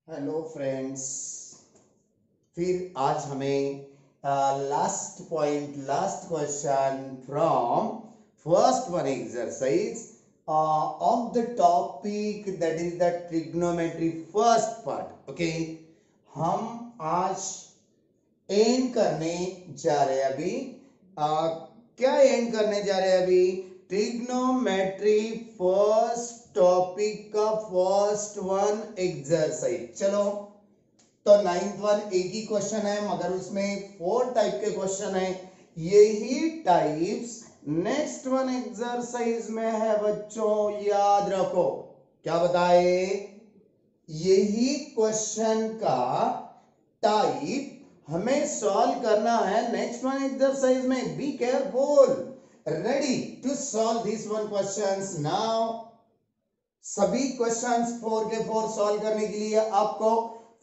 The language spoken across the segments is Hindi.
Hello friends. फिर आज हमें last question from first one exercise of the topic that is the trigonometry first part. Okay, हम आज एंड करने जा रहे हैं अभी। क्या एंड करने जा रहे हैं अभी? ट्रिग्नोमेट्री फर्स्ट टॉपिक का फर्स्ट वन एक्सरसाइज। चलो, तो नाइन्थ वन एक ही क्वेश्चन है मगर उसमें 4 टाइप के क्वेश्चन है। यही टाइप्स नेक्स्ट वन एक्सरसाइज में है बच्चों, याद रखो। क्या बताए? यही क्वेश्चन का टाइप हमें सॉल्व करना है नेक्स्ट वन एक्सरसाइज में। Be careful, ready to solve this one questions now. सभी क्वेश्चंस 4 के 4 सॉल्व करने के लिए आपको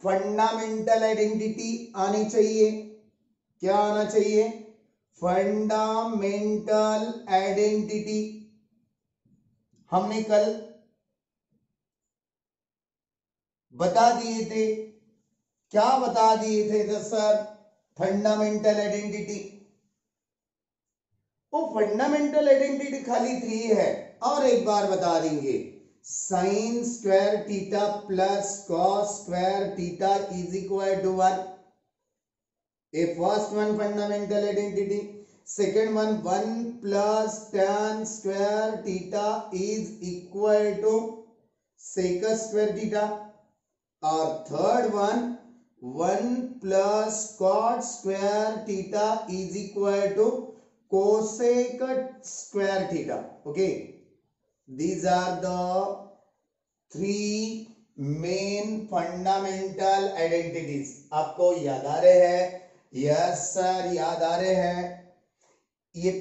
फंडामेंटल आइडेंटिटी आनी चाहिए। क्या आना चाहिए? Fundamental identity. हमने कल बता दिए थे। क्या बता दिए थे सर? Fundamental identity. वो फंडामेंटल आइडेंटिटी खाली 3 है, और एक बार बता देंगे। Sine square theta plus cos square theta is equal to 1। A first one fundamental identity. Second one 1 plus tan square theta is equal to sec square theta. और third one 1 plus cot square theta is equal to cosec square theta. Okay, these are the 3 main fundamental identities. आपको याद आ रहे हैं? यस सर, याद आ रहे हैं। ये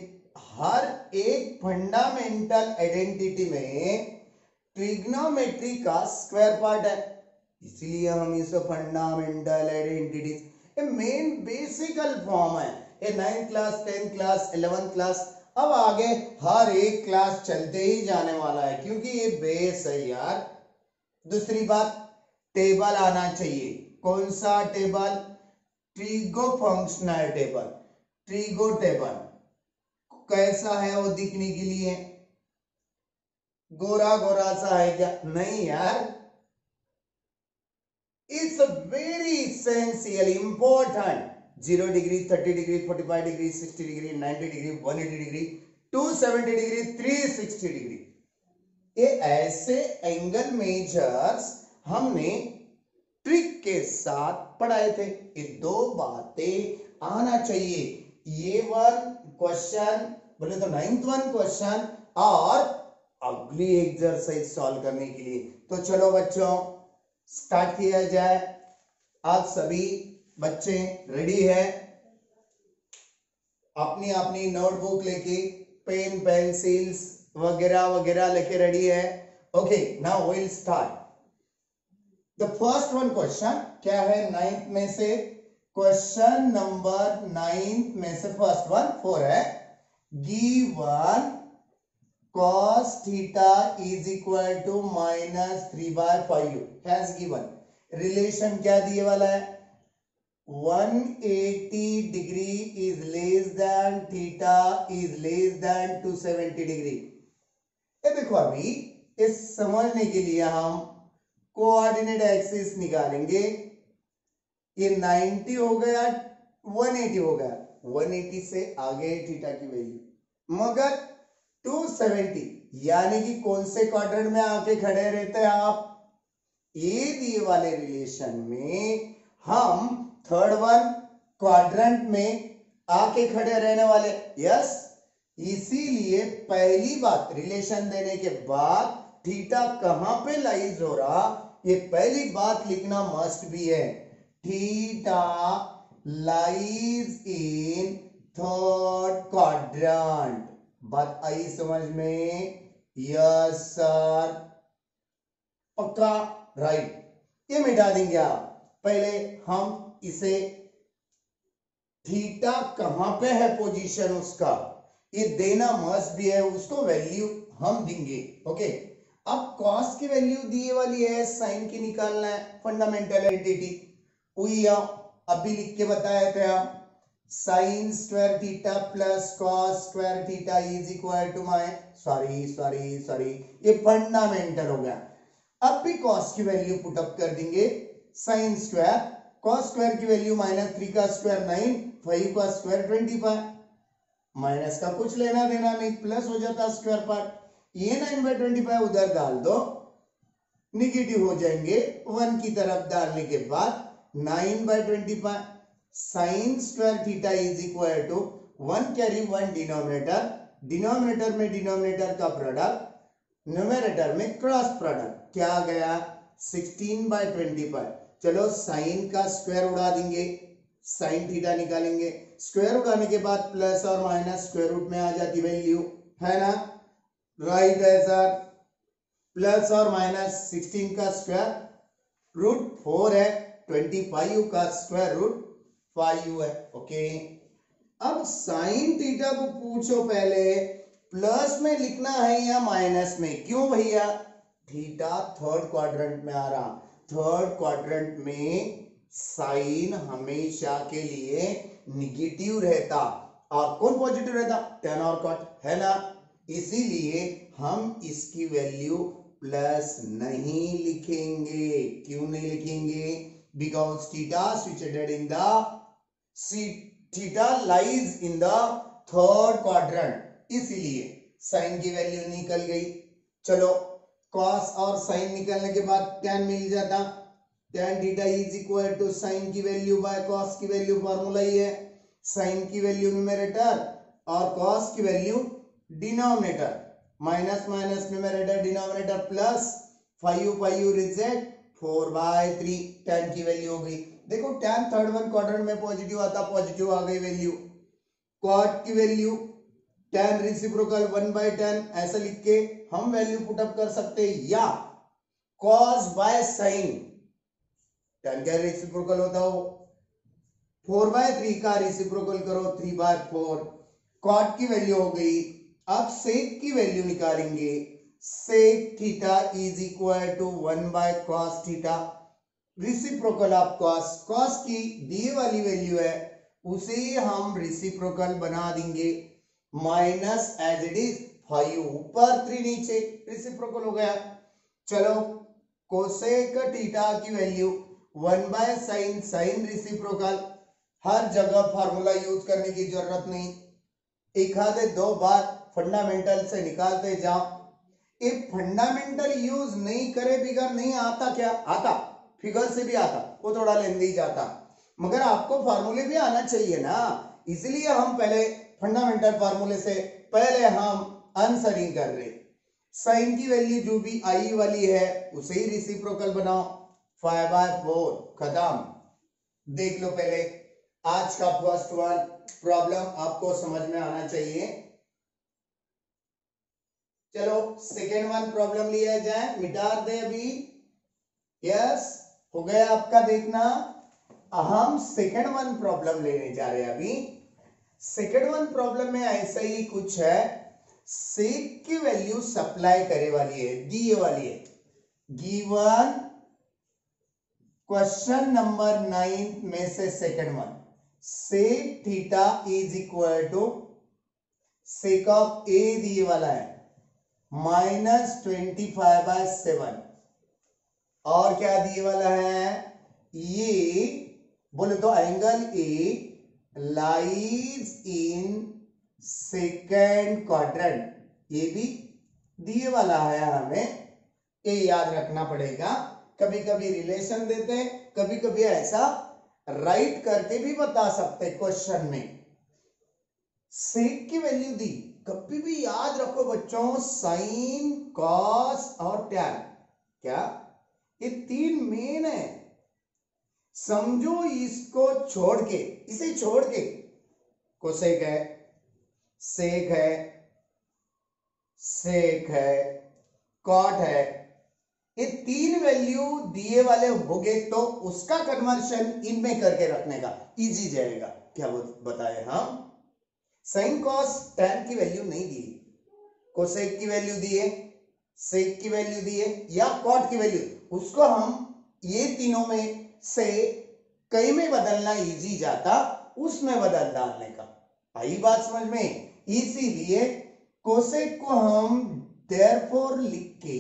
हर एक फंडामेंटल आइडेंटिटी में ट्रिग्नोमेट्री का स्क्वायर पार्ट है, इसलिए हम इसे फंडामेंटल आइडेंटिटीज मेन बेसिकल फॉर्म है। ये 9th class 10th class 11th class, अब आगे हर एक क्लास चलते ही जाने वाला है, क्योंकि ये बेस है यार। दूसरी बात, टेबल आना चाहिए। कौन सा table? Trigo functional table. Trigo table कैसा है वो दिखने के लिए? गोरा गोरा सा है क्या? नहीं यार, it's very essential important. 0 degree 30 degree 45 degree 60 degree 90 degree 180 degree 270 degree 360 degree, ये ऐसे एंगल मेजर्स हमने ट्रिक के साथ पढ़ाए थे। ये 2 बातें आना चाहिए। ये वन क्वेश्चन बोले तो 9th वन क्वेश्चन, और अगली एक्सरसाइज सॉल्व करने के लिए। तो चलो बच्चों, स्टार्ट किया जाए। आप सभी बच्चे रेडी है? अपनी अपनी नोटबुक लेके, पेन पेंसिल्स वगैरह वगैरह लेके रेडी है? Okay, now will start the first one question. क्या है 9th में से? क्वेश्चन नंबर 9th में से फर्स्ट वन 4 है। Given cos theta is equal to -3/5 has given। Relation क्या दिए वाला है? 180 degree is less than theta is less than 270 degree. ये देखो, अभी इस समझने के लिए हम कोऑर्डिनेट एक्सिस निकालेंगे। ये 90 हो गया, 180 हो गया, 180 से आगे थीटा की वैल्यू, मगर 270 यानी कि कौन से क्वाड्रेंट में आके खड़े रहते हैं आप? ये दिए वाले रिलेशन में हम थर्ड वन क्वाड्रेंट में आके खड़े रहने वाले। यस, इसीलिए पहली बात, रिलेशन देने के बाद थीटा कहां पे लाइज हो रहा, ये पहली बात लिखना मस्ट भी है। Theta lies in third quadrant. बात आई समझ में? यस सर, पक्का? राइट। ये मिटा देंगे आप। पहले हम इसे, थीटा कहां पे है पोजीशन उसका, ये देना मस्ट भी है, उसको वैल्यू हम देंगे। ओके, अब कॉस की वैल्यू दिए वाली है, साइन की निकालना है, फंडामेंटल आइडेंटिटी हुई। अभी लिख के बताया था, sine square theta plus cos square theta is equal to my sorry ये फंडामेंटल हो गया। अब भी कॉस की वैल्यू पुट अप कर देंगे, साइन स्क्वायर कॉस स्क्वायर की वैल्यू -3 का स्क्वायर 9, 5 का स्क्वायर 25, माइनस का कुछ लेना देना नहीं, प्लस हो जाता स्क्वायर पार्ट। ये 9/25 उधर डाल दो, निगेटिव हो जाएंगे, 1 की तरफ डालने के बाद 9/25 sine square theta is equal to 1 carry 1 denominator, denominator में डिनोमिनेटर का प्रोडक्ट, न्यूमरेटर में क्रॉस प्रोडक्ट, क्या आ गया 16/25। चलो साइन का स्क्वायर उड़ा देंगे, साइन थीटा निकालेंगे, स्क्वायर उड़ाने के बाद प्लस और माइनस स्क्वायर रूट में आ जाती वैल्यू, है ना, राइट है सर। प्लस और माइनस 16 का स्क्वायर रूट 4 है, 25 का स्क्वायर रूट 5 है, ओके। अब साइन थीटा को पूछो पहले प्लस में लिखना है या माइनस में, क्यों भैया, थीटा थर्ड क्वाड्रेंट में आ रहा, थर्ड क्वाड्रेंट में साइन हमेशा के लिए निगेटिव रहता और कौन पॉजिटिव रहता, tan और cot, है ना। इसीलिए हम इसकी वैल्यू प्लस नहीं लिखेंगे, क्यों नहीं लिखेंगे, because theta situated in the theta lies in the third quadrant, इसलिए साइन की वैल्यू निकल गई। चलो कॉस और साइन निकलने के बाद tan मिल जाता, tan theta is equal to sine की वैल्यू बाय कॉस की वैल्यू, फॉर्मूला ही है, साइन की वैल्यू न्यूमरेटर और कॉस की value denominator, minus minus numerator denominator plus 5 reject 4/3, tan की वैल्यू हो गई। देखो tan थर्ड वन क्वाड्रेंट में पॉजिटिव आता, पॉजिटिव आ गई वैल्यू। cot की वैल्यू tan रेसिप्रोकल 1/10 ऐसा लिख के हम वैल्यू पुट अप कर सकते हैं, या cos बाय साइन, tan का रेसिप्रोकल होता हो 4/3 का रेसिप्रोकल करो 3/4, cot की वैल्यू हो गई। अब सेक की वैल्यू निकालेंगे, sec theta is equal to 1/cos theta, reciprocal of cos, cos की दी वाली वैल्यू है उसे हम रेसिप्रोकल बना देंगे, माइनस एज इट इज 5 ऊपर 3 नीचे, रेसिप्रोकल हो गया। चलो कोसेक थीटा की वैल्यू 1/sin, साइन रेसिप्रोकल, हर जगह फार्मूला यूज करने की जरूरत नहीं, एक आधे 2 बार फंडामेंटल से निकालते जाओ। एक फंडामेंटल यूज नहीं करे बिगर नहीं आता, क्या आता, फिगर से भी आता, वो थोड़ा लेंदी जाता, मगर आपको फार्मूले भी आना चाहिए ना, इसलिए हम पहले फंडामेंटल फार्मूले से पहले हम आंसरिंग कर रहे। साइन की वैल्यू जो भी आई वाली है उसे ही रेसिप्रोकल बनाओ, 5/4 खत्म। देख लो पहले आज का फर्स्ट वन प्रॉब्लम आपको समझ में आना चाहिए। चलो सेकेंड वन प्रॉब्लम लिया जाए, मिटा दे अभी, यस हो गया आपका। देखना हम सेकेंड वन प्रॉब्लम लेने जा रहे हैं अभी। सेकेंड वन प्रॉब्लम में ऐसा ही कुछ है, सेक की वैल्यू सप्लाई करे वाली है, दिए वाली है, गिवन क्वेश्चन नंबर 9 में से second one, sec theta is equal to sec of A दिए वाला है -25/7, और क्या दिए वाला है, ये बोले तो angle A lies in second quadrant, ये भी दिए वाला है, हमें ये याद रखना पड़ेगा। कभी कभी रिलेशन देते, कभी कभी ऐसा राइट करके भी बता सकते क्वेश्चन में। सेक की वैल्यू दी, कभी भी याद रखो बच्चों, साइन कॉस और टैन, क्या ये 3 मेन है, समझो इसको छोड़ के, इसे छोड़ के कोसेक है, सेक है, सेक है, कॉट है, ये 3 वैल्यू दिए वाले होंगे तो उसका कन्वर्शन इनमें करके रखने का इजी जाएगा। क्या बताए हम, साइन कॉस टैन की वैल्यू नहीं दी, कोसेक की वैल्यू दी है, सेक की वैल्यू दी है या कॉट की वैल्यू, उसको हम ये तीनों में से कई में बदलना इजी जाता, उसमें बदल डालने का। आई बात समझ में? इसीलिए कोसेक को हम देयरफॉर लिख के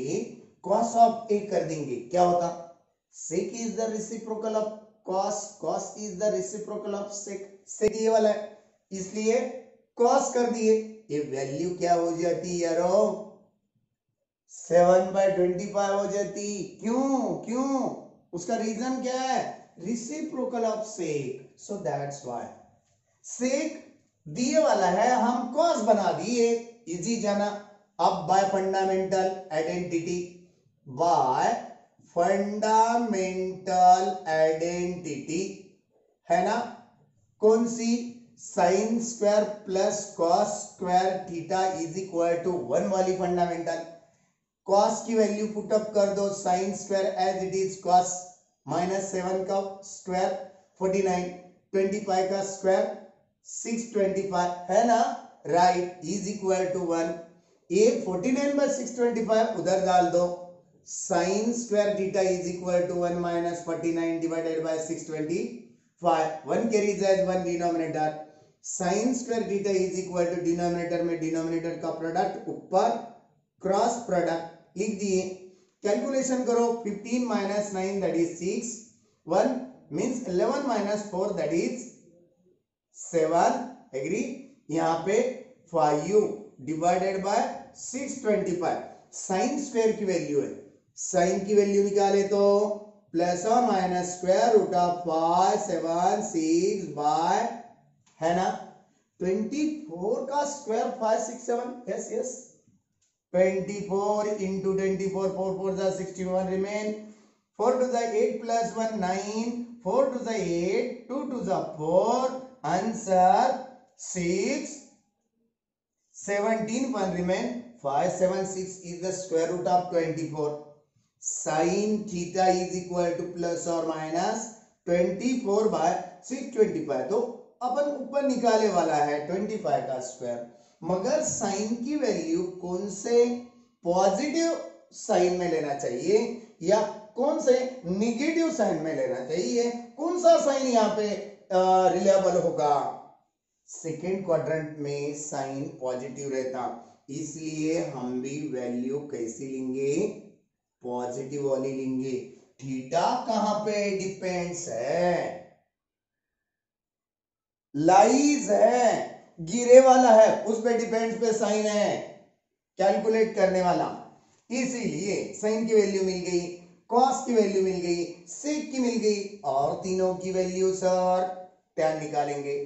कॉस ऑफ ए कर देंगे। क्या होता? Sec is the reciprocal of cos, cos is the reciprocal of sec, sec ये वाला है इसलिए कॉस कर दिए। ये वैल्यू क्या हो जाती यारो? 7/25 हो जाती। क्यों? उसका रीजन क्या है? Reciprocal of sec, so that's why. Sec दिए वाला है, हम कॉस बना दिए, इजी जाना। अब by fundamental identity, by fundamental identity है ना, कौन सी? Sine square plus cos square theta is equal to 1 वाली फंडामेंटल। कॉस की वैल्यू पुटअप कर दो, sine square as it is cos -7 का स्क्वायर 49, 25 का स्क्वायर 625 है ना, राइट, इज इक्वल टू 1। ये 49/625 उधर डाल दो, sine square theta is equal to 1 - 49 divided by 625, 1 carries as 1 denominator, sine square theta is equal to denominator में डिनोमिनेटर का प्रोडक्ट, ऊपर क्रॉस प्रोडक्ट लिख दिए। कैलकुलेशन करो, 15 - 9 that is 6, 1 means 11 - 4 that is 7, agree. यहाँ पे 5 डिवाइडेड बाय 625, साइन स्क्वायर की वैल्यू है, साइन की वैल्यू निकाले तो प्लस और minus square root of 5 7 6 by है ना 24 का square 5 6 7, yes 24 into 24, 4 4 the 61 remain, 4 to the 8 plus 1 9, 4 to the 8, 2 to the 4, answer 6, 17 1 remain, 576 is the square root of 24. Sin theta is equal to plus or minus 24 by 625, तो अपन ऊपर निकाले वाला है 25 का स्क्वायर, मगर साइन की वैल्यू कौन से पॉजिटिव साइन में लेना चाहिए या कौन से निगेटिव साइन में लेना चाहिए, कौन सा साइन यहाँ पे रिलायबल होगा? सेकेंड क्वाड्रेंट में साइन पॉजिटिव रहता, इसलिए हम भी वैल्यू कैसी लेंगे? पॉजिटिव वाली लेंगे। थीटा कहां पे डिपेंड्स है? लाइज है, गिरे वाला है, उस पे डिपेंड्स पे साइन है कैलकुलेट करने वाला, इसीलिए साइन की वैल्यू मिल गई, कॉस की वैल्यू मिल गई, सेक की मिल गई, और तीनों की वैल्यू सर tan निकालेंगे।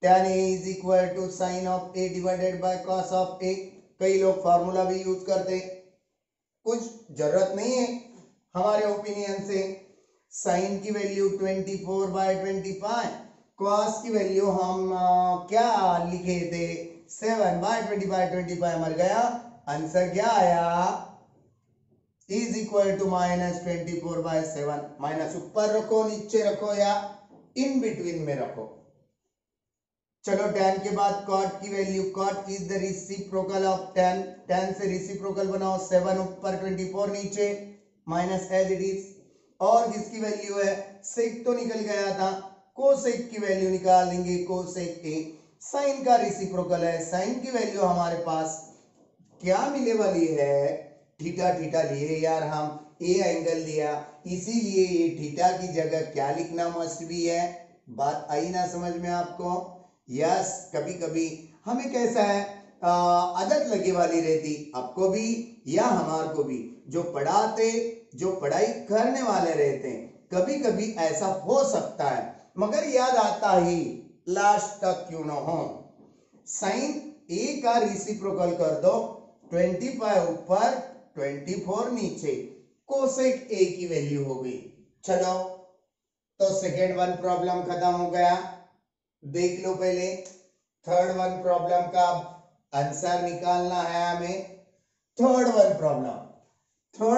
tan a is equal to sine of a divided by cos of a। कई लोग फार्मूला भी यूज करते, कुछ जरूरत नहीं है हमारे ओपिनियन से। साइन की वैल्यू 24/25, कॉस की वैल्यू हम क्या लिखे थे? 7/20/25 मर गया, आंसर क्या आया? Is equal to -24/7। माइनस ऊपर रखो, नीचे रखो या इन बिटवीन में रखो। चलो tan के बाद cot की value, cot is the reciprocal of tan, tan से रेसिप्रोकल बनाओ, 7 ऊपर 24 नीचे माइनस एज इट इज, और किसकी वैल्यू है? सेक तो निकल गया था, कोसेक की वैल्यू निकाल देंगे, कोसेक ए साइन का रेसिप्रोकल है, साइन की वैल्यू हमारे पास क्या मिले वाली है? थीटा, थीटा लिए यार हम, ए एंगल दिया, इसीलिए ये थीटा की जगह क्या लिखना मस्ट भी है। बात आई ना समझ में आपको? यस, कभी कभी हमें कैसा है आदत लगे वाली रहती, आपको भी या हमार को भी, जो पढ़ाते जो पढ़ाई करने वाले रहते हैं, कभी कभी ऐसा हो सकता है, मगर याद आता ही लास्ट तक क्यों ना हो। साइन ए का रेसिप्रोकल कर दो, 25 ऊपर 24 नीचे, कोसेक ए की वैल्यू हो गई। चलो तो सेकेंड वन प्रॉब्लम खत्म हो गया, देख लो पहले थर्ड वन प्रॉब्लम का आंसर निकालना है हमें। थर्ड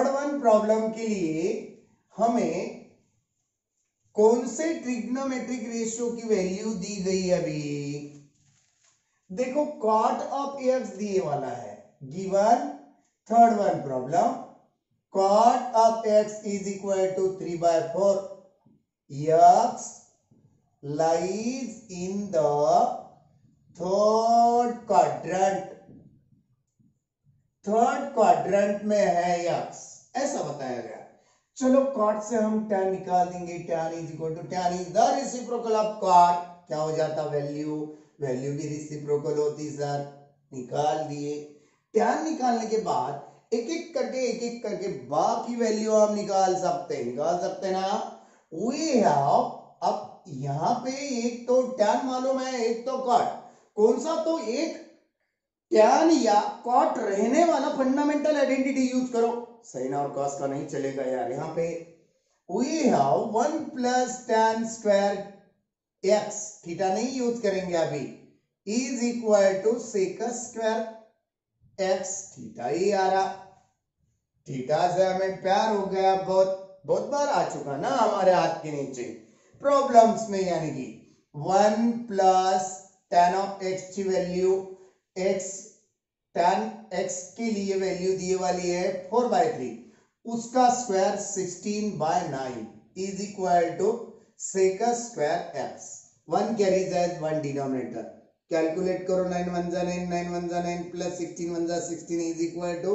वन प्रॉब्लम के लिए हमें कौन से ट्रिग्नोमेट्रिक रेशियो की वैल्यू दी गई? अभी देखो cot ऑफ x दिए वाला है, given third one problem, cot of x is equal to 3/4. X lies in the third quadrant. Third quadrant में है x, ऐसा बताया गया। चलो cot से हम tan निकाल देंगे, tan is equal to tan is the reciprocal of cot, क्या हो जाता वैल्यू, वैल्यू भी रिसिप्रोकल होती सर, निकाल दिए। tan निकालने के बाद एक एक करके बाकी वैल्यू हम निकाल सकते ना। वी हैव, अब यहाँ पे एक तो tan मालूम है, एक तो cot, कौन सा, तो एक tan या cot रहने वाला फंडामेंटल आइडेंटिटी यूज करो, साइन और cos का नहीं चलेगा यार। यहाँ पे we have 1 plus tan square x, theta नहीं यूज करेंगे अभी, is equal to sec square x, theta ही आ रहा, थीटा से हमें प्यार हो गया, बहुत बार आ चुका ना हमारे हाथ के नीचे प्रॉब्लम्स में, यानी कि 1 प्लस tan ऑफ x की वैल्यू x, tan x के लिए वैल्यू दिए वाली है 4/3, उसका square 16/9 is equal to sec square x, 1 carries as 1 denominator, calculate करो, 9 1 जा 9, 9 1 जा 9 प्लस 16 1 जा 16 is equal to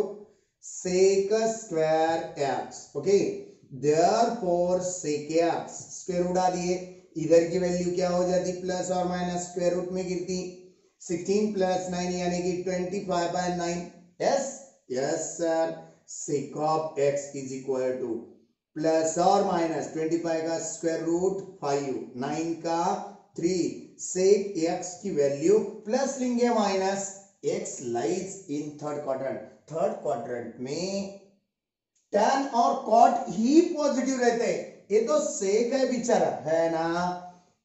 sec square x। Okay, therefore sec x, square उड़ा दिए, इधर की वैल्यू क्या हो जाती, प्लस और माइनस स्क्वायर रूट में गिरती, 16 प्लस 9 यानी कि 25/9, yes yes sir, sake of x is equal to plus और माइनस 25 का स्क्वायर रूट 5, 9 का 3, सेक x की वैल्यू प्लस लेंगे minus, x lies in third quadrant, third quadrant में tan और cot ही पॉजिटिव रहते हैं, ये तो सेक है बेचारा, है ना,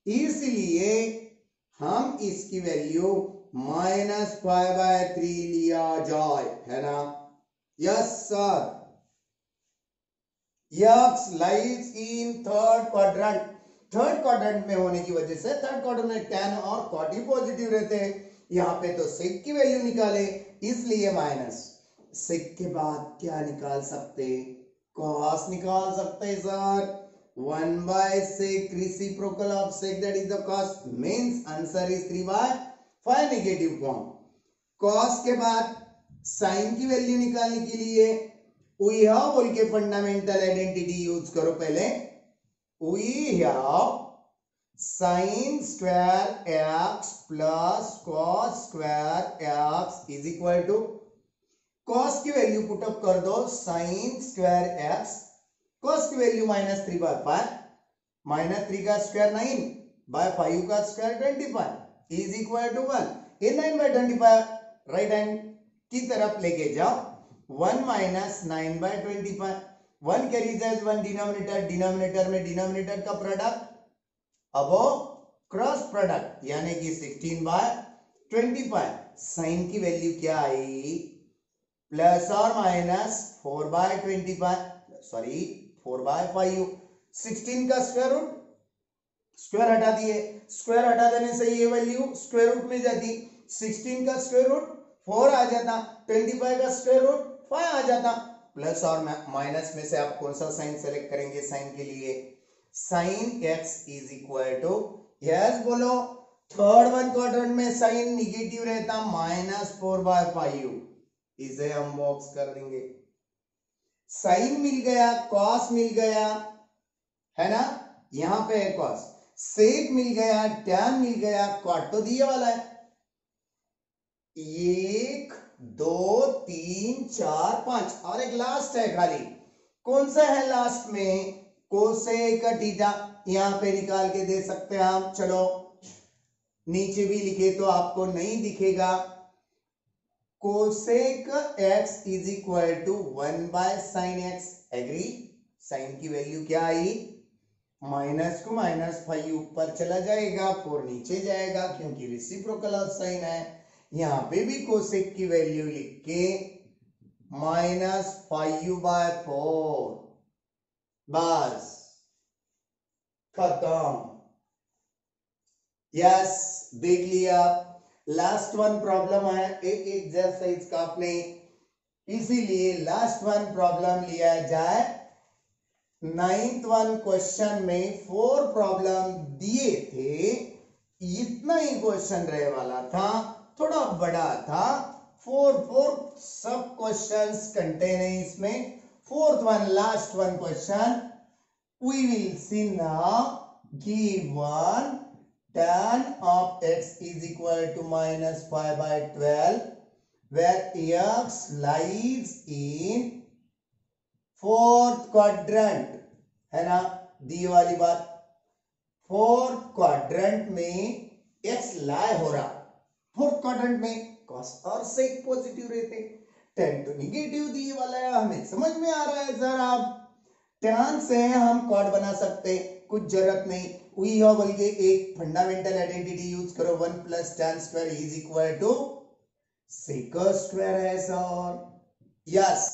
इसलिए हम इसकी वैल्यू -5/3 लिया जाए, है ना, yes sir. x lies in third quadrant, third quadrant में होने की वजह से थर्ड क्वाड्रेंट में tan और cot ही पॉजिटिव रहते हैं, यहाँ पे तो सेक की वैल्यू निकाले इसलिए माइनस, सेक के बाद क्या निकाल सकते, cos निकाल सकते sir, 1/sec reciprocal of sec that is the cos, means answer is 3/5 negative form. cos के बाद sin की वैल्यू निकालने के लिए we have बोल के फंडामेंटल आइडेंटिटी यूज करो पहले, we have sin square x plus cos square x is equal to, cos की वैल्यू पुटअप कर दो, sin स्क्वायर x, cos की वैल्यू -3/5, -3 का स्क्वायर 9/5 का स्क्वायर 25 इज इक्वल टू 1, ये 9/25 राइट हैंड की तरफ लेके जाओ, 1 - 9/25, 1 कैरीज एज 1 डिनोमिनेटर, डिनोमिनेटर में डिनोमिनेटर का प्रोडक्ट, अब क्रॉस प्रोडक्ट यानी कि 16/25, साइन की वैल्यू क्या आई, प्लस और माइनस 4/25, सॉरी 4/5, 16 का स्क्वायर रूट, स्क्वायर हटा दिए, स्क्वायर हटा देने से ये वैल्यू स्क्वायर रूट में जाती, 16 का स्क्वायर रूट 4 आ जाता, 25 का स्क्वायर रूट 5 आ जाता, प्लस और माइनस में से आप कौन सा साइन सेलेक्ट करेंगे, साइन के लिए sine x is equal to, yes बोलो, थर्ड वन क्वाड्रेंट में साइन निगेटिव रहता, -4/5, इसे हम बॉक्स कर देंगे, साइन मिल गया, कॉस मिल गया, है ना, यहां पे है कॉस, सेक मिल गया, टैन मिल गया, कॉट तो दिए वाला है, 1 2 3 4 5 और एक लास्ट है खाली, कौन सा है लास्ट में, कोसेक थीटा, यहां पे निकाल के दे सकते हैं आप, चलो नीचे भी लिखे तो आपको नहीं दिखेगा, cosec x is equal to 1/sin x, agree, sine की वैल्यू क्या आई, माइनस को -5 ऊपर चला जाएगा, 4 नीचे जाएगा क्योंकि रेसिप्रोकल ऑफ साइन है, यहां पे भी कोसेक की वैल्यू लिख के -5/4, बस खत्म, यस देख लिया। लास्ट वन प्रॉब्लम है, एक एक्सरसाइज का आपने इसीलिए लास्ट वन प्रॉब्लम लिया जाए। 9th वन क्वेश्चन में 4 प्रॉब्लम दिए थे, इतना ही क्वेश्चन रहे वाला था, थोड़ा बड़ा था। 4 सब क्वेश्चंस कंटेन है इसमें। 4th one last one question we will see now। given tan of x is equal to minus 5 by 12 where x lies in 4th quadrant, है ना, दी वाली बात। 4th quadrant में x lie हो रहा, 4th quadrant में cos और sec पॉजिटिव रहते, tan तो निगेटिव दी वाला है, हमें समझ में आ रहा है सर। आप tan से हम कॉट बना सकते, कुछ जरूरत नहीं। वी हो बोल के एक फंडामेंटल आइडेंटिटी यूज करो, 1 plus tan square is equal to sec square है सर। यस,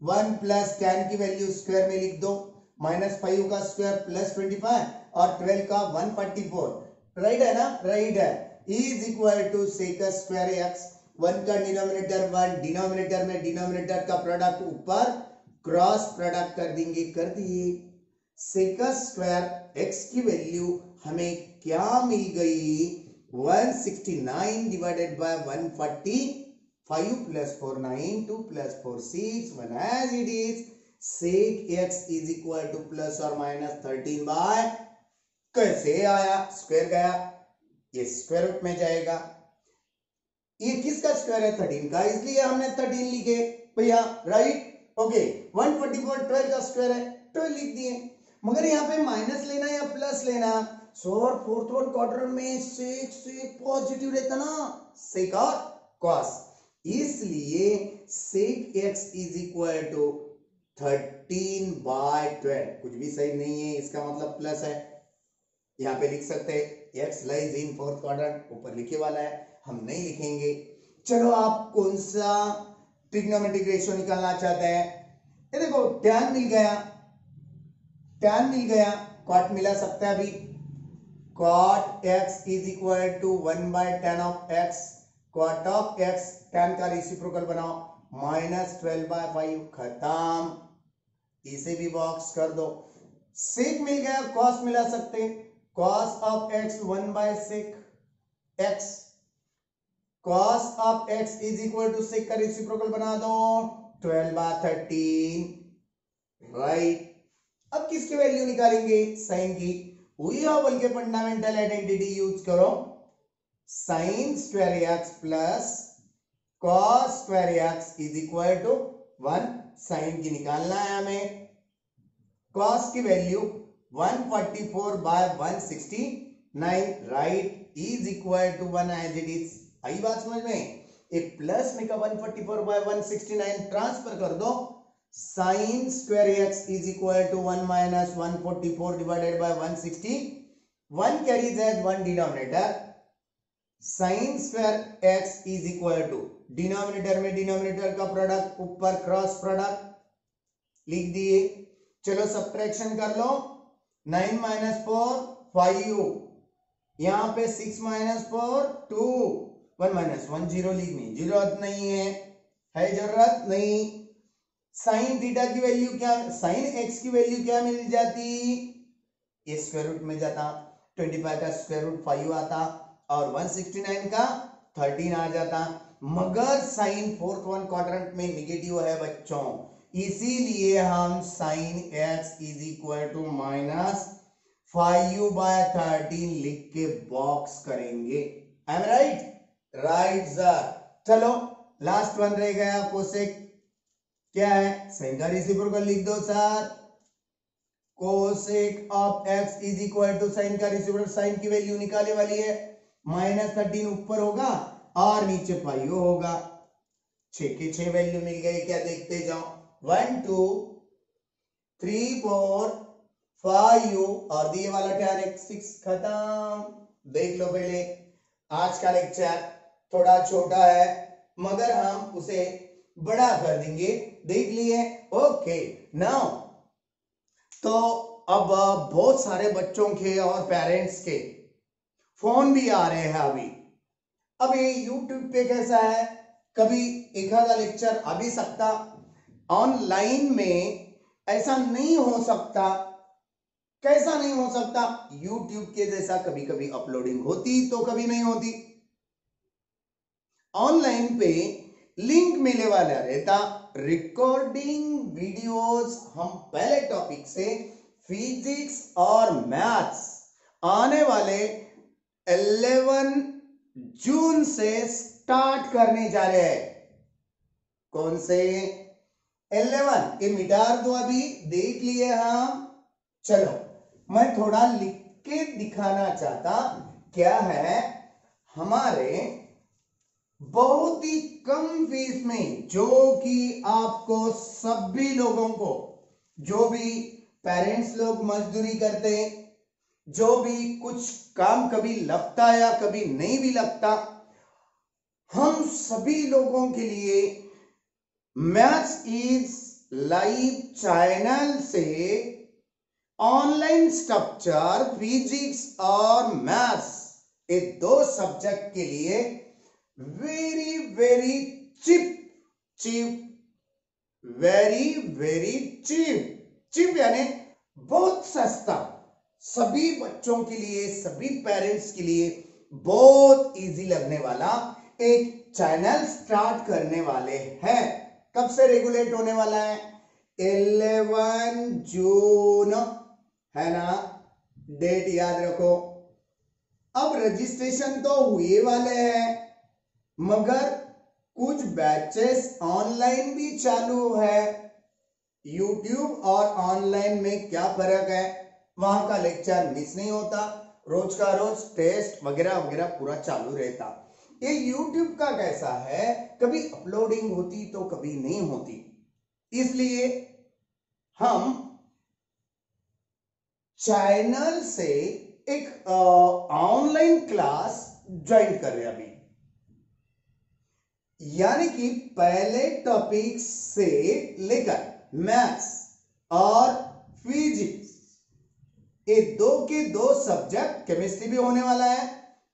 1 प्लस tan की वैल्यू स्क्वायर में लिख दो, -5 का स्क्वायर प्लस 25 और 12 का 144, राइट है ना, राइट है, is equal to sec square x। 1 का डिनोमिनेटर 1, डिनोमिनेटर में डिनोमिनेटर का प्रोडक्ट ऊपर क्रॉस प्रोडक्ट कर देंगे, कर दिए। sec स्क्वायर x की वैल्यू हमें क्या मिल गई, 169 divided by 140, 5 plus 4 9, 2 plus 4 6, 1 as it is. sec x is equal to plus और माइनस 13 बाय, कैसे आया, स्क्वायर गया, ये स्क्वायर रूट में जाएगा। ये किसका स्क्वायर है, 13 का, इसलिए हमने 13 लिखे भैया, राइट। ओके, 144 12 का स्क्वायर है, 12 लिख दिए। मगर यहाँ पे माइनस लेना या प्लस लेना, सो 4th वन क्वाड्रेंट में sec पॉजिटिव रहता ना, sec और cos, इसलिए sec x is equal to 13 by 12, कुछ भी सही नहीं है, इसका मतलब प्लस है, यहाँ पे लिख सकते हैं x lies in 4th quadrant, ऊपर लिखे वाला है, हम नहीं लिखेंगे। चलो, आप कौन सा ट्रिग्नोमेट्रिक रेशियो निकालना चाहते हैं, ये देखो, tan मिल गया, tan मिल गया, cot मिला सकता है अभी, cot x is equal to 1 by tan of x, cot of x, tan का रेसिप्रोकल बनाओ, -12 बाय 5, खत्म, इसे भी बॉक्स कर दो। sec मिल गया, cos मिला सकते, cos of x 1 by sec x, cos of x is equal to sec का रेसिप्रोकल बना दो, 12 बाय 13, राइट। अब किसकी वैल्यू निकालेंगे, साइन की। वही हो बोल के फंडामेंटल आइडेंटिटी यूज करो, sine square x plus cos square x is equal to 1, sine की निकालना है हमें। cos की value 144 by 169, right, is equal to 1 as it is. आई बात समझ में, एक प्लस में का 144 बाय 169 ट्रांसफर कर दो, sine square x is equal to 1 minus 144 divided by 160, 1 carries as 1 denominator, sine square x is equal to denominator में डिनोमिनेटर का प्रोडक्ट, ऊपर क्रॉस प्रोडक्ट लिख दिए। चलो सब्ट्रैक्शन कर लो, 9 माइनस 4 5, यहाँ पे 6 माइनस 4 2, 1 माइनस 1 0 लिखनी जरूरत नहीं है जरूरत नहीं। साइन थीटा की वैल्यू क्या, साइन एक्स की वैल्यू क्या मिल जाती, ये स्क्वायर रूट में जाता, 25 का स्क्वायर रूट 5 आता और 169 का 13 आ जाता। मगर साइन 4th वन क्वाड्रेंट में निगेटिव है बच्चों, इसीलिए हम sine x is equal to -5 by 13 लिख के बॉक्स करेंगे। I am right, right sir. चलो लास्ट वन रह गया, कोसेक क्या है, साइन का रेसिप्रोकल लिख दो sir, cosec of x is equal to sine का रेसिप्रोकल, साइन की वैल्यू निकाले वाली है, -13 ऊपर होगा और नीचे 5 होगा, 6 के 6 वैल्यू मिल गई, क्या देखते जाओ, 1 2 3 4 5 और दिए वाला क्या है 6, खत्म। देख लो पहले, आज का लेक्चर थोड़ा छोटा है मगर हम उसे बड़ा कर देंगे, देख लिए, ओके। नाउ तो अब बहुत सारे बच्चों के और पेरेंट्स के फोन भी आ रहे हैं अभी। अब ये यूट्यूब पे कैसा है, कभी एक आधा लेक्चर आ भी सकता, ऑनलाइन में ऐसा नहीं हो सकता। कैसा नहीं हो सकता? YouTube के जैसा कभी कभी अपलोडिंग होती तो कभी नहीं होती। ऑनलाइन पे लिंक मिलने वाला रहता, रिकॉर्डिंग वीडियोस हम पहले टॉपिक से फिजिक्स और मैथ्स आने वाले 11 जून से स्टार्ट करने जा रहे हैं। कौन से 11? ये मिटार दो, अभी देख लिए हम। चलो मैं थोड़ा लिख के दिखाना चाहता, क्या है हमारे बहुत ही कम फीस में, जो कि आपको सभी लोगों को, जो भी पेरेंट्स लोग मजदूरी करते हैं, जो भी कुछ काम कभी लगता या कभी नहीं भी लगता, हम सभी लोगों के लिए मैथ्स इज लाइव चैनल से ऑनलाइन स्ट्रक्चर फिजिक्स और मैथ्स, ये दो सब्जेक्ट के लिए very very cheap, very cheap यानी बहुत सस्ता, सभी बच्चों के लिए, सभी पेरेंट्स के लिए बहुत इजी लगने वाला एक चैनल स्टार्ट करने वाले हैं। कब से रेगुलेट होने वाला है? 11 जून है ना, डेट याद रखो। अब रजिस्ट्रेशन तो हुए वाले हैं, मगर कुछ बैचेस ऑनलाइन भी चालू है। YouTube और ऑनलाइन में क्या फर्क है? वहां का लेक्चर मिस नहीं होता, रोज का रोज टेस्ट वगैरह वगैरह पूरा चालू रहता। ये YouTube का कैसा है, कभी अपलोडिंग होती तो कभी नहीं होती, इसलिए हम चैनल से एक ऑनलाइन क्लास ज्वाइन कर रहे हैं अभी, यानी कि पहले टॉपिक से लेकर मैथ्स और फिजिक्स, ये दो के दो सब्जेक्ट, केमिस्ट्री भी होने वाला है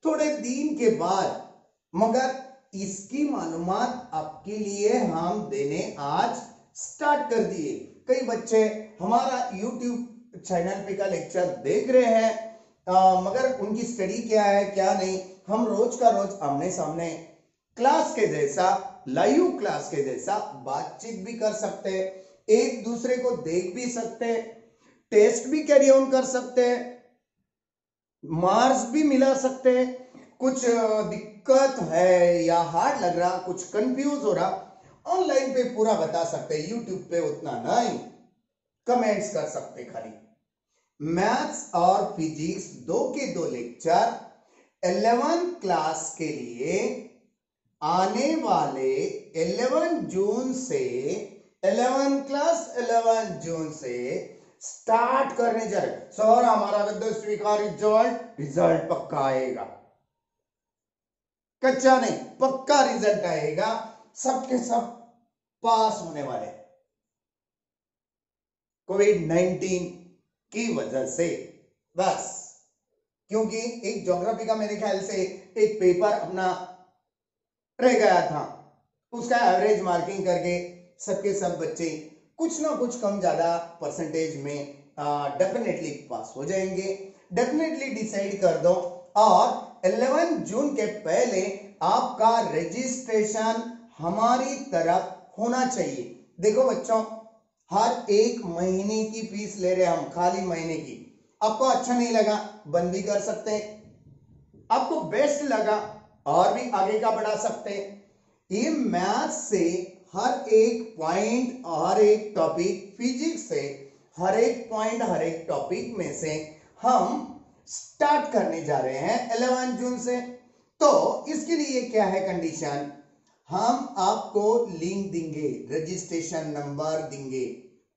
थोड़े दिन के बाद, मगर इसकी मालूमात आपके लिए हम देने आज स्टार्ट कर दिए। कई बच्चे हमारा YouTube चैनल पे का लेक्चर देख रहे हैं, मगर उनकी स्टडी क्या है क्या नहीं, हम रोज का रोज आमने सामने क्लास के जैसा, लाइव क्लास के जैसा बातचीत भी कर सकते, एक दूसरे को देख भी सकते, टेस्ट भी कैरी ऑन कर सकते, मार्क्स भी मिला सकते। कुछ दिक्कत है या हार्ड लग रहा, कुछ कंफ्यूज हो रहा, ऑनलाइन पे पूरा बता सकते, यूट्यूब पे उतना नहीं, कमेंट्स कर सकते खाली। मैथ्स और फिजिक्स दो के दो लेक्चर 11 क्लास के लिए आने वाले 11 जून से, 11 क्लास 11 जून से स्टार्ट करने जा रहे। सर हमारा 10वीं का रिजल्ट पक्का आएगा, कच्चा नहीं पक्का रिजल्ट आएगा, सबके सब पास होने वाले। कोविड-19 की वजह से बस, क्योंकि एक ज्योग्राफी का मेरे ख्याल से एक पेपर अपना रह गया था, उसका एवरेज मार्किंग करके सबके सब बच्चे कुछ ना कुछ कम ज्यादा परसेंटेज में डेफिनेटली पास हो जाएंगे। डेफिनेटली डिसाइड कर दो, और 11 जून के पहले आपका रजिस्ट्रेशन हमारी तरफ होना चाहिए। देखो बच्चों, हर एक महीने की फीस ले रहे हैं हम, खाली महीने की। आपको अच्छा नहीं लगा बंद भी कर सकते हैं, आपको बेस्ट लगा और भी आगे का बढ़ा सकते हैं। ये मैथ्स से हर एक पॉइंट, हर एक टॉपिक, फिजिक्स से हर एक पॉइंट, हर एक टॉपिक में से हम स्टार्ट करने जा रहे हैं 11 जून से। तो इसके लिए क्या है कंडीशन, हम आपको लिंक देंगे, रजिस्ट्रेशन नंबर देंगे,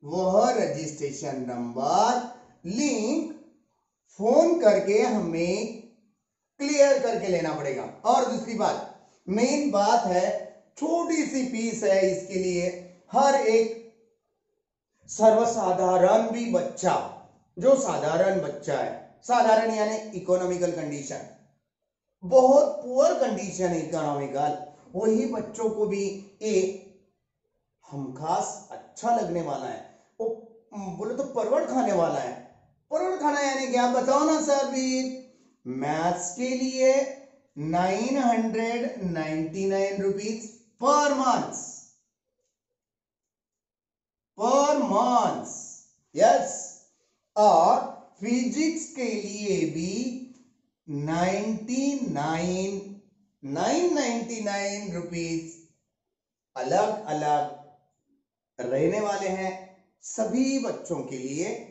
वह रजिस्ट्रेशन नंबर लिंक फोन करके हमें क्लियर करके लेना पड़ेगा। और दूसरी बात, मेन बात है, छोटी सी फीस है इसके लिए। हर एक सर्वसाधारण भी बच्चा, जो साधारण बच्चा है, साधारण यानी इकोनॉमिकल कंडीशन, बहुत पुअर कंडीशन है इकोनॉमिकल, वही बच्चों को भी ये हमखास अच्छा लगने वाला है। वो बोले तो परवड़ खाने वाला है। परवड़ खाना यानी क्या, बताओ ना सर भी। मैथ्स के लिए 999 रुपीज पर मंथ, यस। और फिजिक्स के लिए भी 999 रुपीज अलग अलग रहने वाले हैं सभी बच्चों के लिए।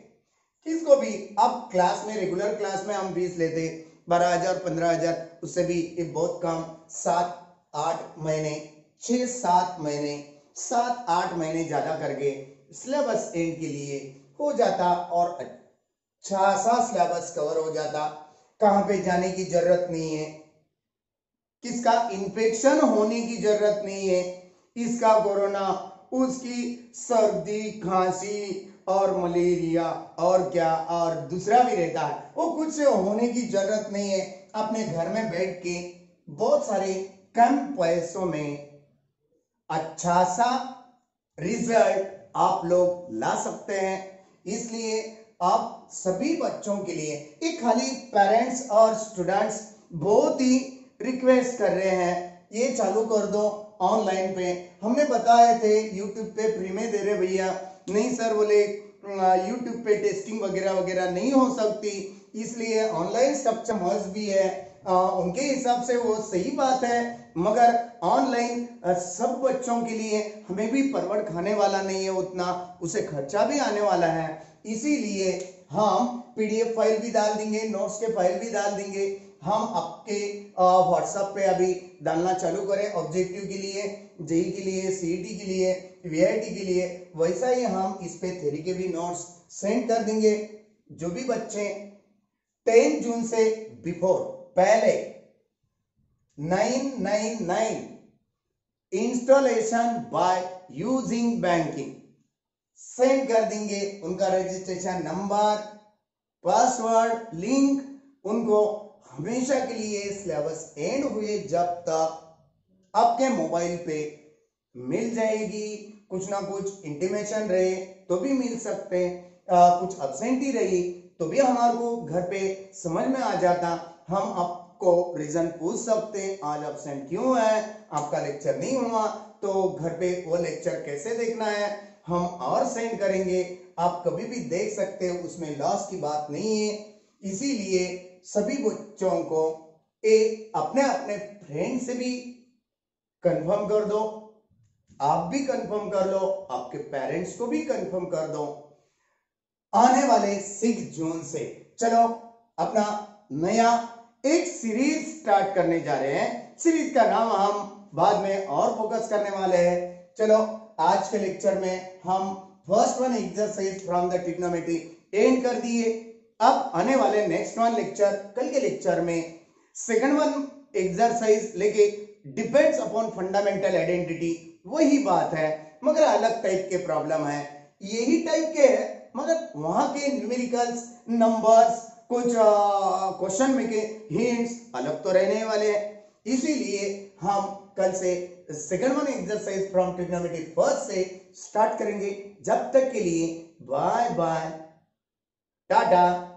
किसको भी अब क्लास में, रेगुलर क्लास में हम फीस लेते 12,000 15,000, उससे भी ये बहुत कम 7-8 महीने 6-7 महीने 7-8 महीने ज्यादा करके सिलेबस एंड के लिए हो जाता और अच्छा सा सिलेबस कवर हो जाता। कहां पे जाने की जरूरत नहीं है, किसका इन्फेक्शन होने की जरूरत नहीं है, इसका कोरोना, उसकी सर्दी खांसी और मलेरिया और क्या और दूसरा भी रहता है, वो कुछ होने की जरूरत नहीं है। अपने घर में बैठ के बहुत सारे कम पैसों में अच्छा सा रिजल्ट आप लोग ला सकते हैं। इसलिए आप सभी बच्चों के लिए, ये खाली पेरेंट्स और स्टूडेंट्स बहुत ही रिक्वेस्ट कर रहे हैं, ये चालू कर दो ऑनलाइन पे। हमने बताए थे यूट्यूब पे फ्री में दे रहे भैया, नहीं सर बोले यूट्यूब पे टेस्टिंग वगैरह वगैरह नहीं हो सकती, इसलिए ऑनलाइन स्ट्रक्चर मस्ट भी है। उनके हिसाब से वो सही बात है, मगर ऑनलाइन सब बच्चों के लिए हमें भी परवड़ खाने वाला नहीं है उतना, उसे खर्चा भी आने वाला है। इसीलिए हम पीडीएफ फाइल भी डाल देंगे, नोट्स के फाइल भी डाल देंगे। हम आपके व्हाट्सएप पे अभी डालना चालू करें ऑब्जेक्टिव के लिए, जेई के लिए, सीईटी के लिए, वीआईटी के लिए, वैसा ही हम इस पे थ्योरी के भी नोट्स सेंड कर देंगे। जो भी बच्चे 10 जून से बिफोर पहले 999 installation by using banking send कर देंगे, उनका रजिस्ट्रेशन नंबर, पासवर्ड, लिंक उनको हमेशा के लिए सिलेबस एंड हुए जब तक आपके मोबाइल पे मिल जाएगी। कुछ ना कुछ इंटीमेशन रहे तो भी मिल सकते, कुछ अब्सेंटी रही तो भी हमारे को घर पे समझ में आ जाता, हम आपको रीजन पूछ सकते, आज अब्सेंट क्यों है, आपका लेक्चर नहीं हुआ तो घर पे वो लेक्चर कैसे देखना है हम और सेंड करेंगे, आप कभी भी देख सकते हो, उसमें लॉस की बात नहीं है। इसीलिए सभी बच्चों को अपने अपने फ्रेंड से भी कंफर्म कर दो, आप भी कंफर्म कर लो, आपके पेरेंट्स को भी कंफर्म कर दो। आने वाले 6 जून से चलो अपना नया एक सीरीज स्टार्ट करने जा रहे हैं। सीरीज का नाम हम बाद में और फोकस करने वाले हैं। चलो आज के लेक्चर में हम first one exercise from the trigonometry and कर दिए। अब आने वाले नेक्स्ट वन लेक्चर, कल के लेक्चर में सेकंड वन एक्सरसाइज लेके डिपेंड्स अपॉन फंडामेंटल आइडेंटिटी, वही बात है मगर अलग टाइप के प्रॉब्लम है, यही टाइप के है मगर वहां के न्यूमेरिकल्स, नंबर्स, कुछ क्वेश्चन में के हिंट्स अलग तो रहने वाले हैं। इसीलिए हम कल से second one exercise from trigonometry first से स्टार्ट करेंगे। जब तक के लिए बाय बाय, टाटा।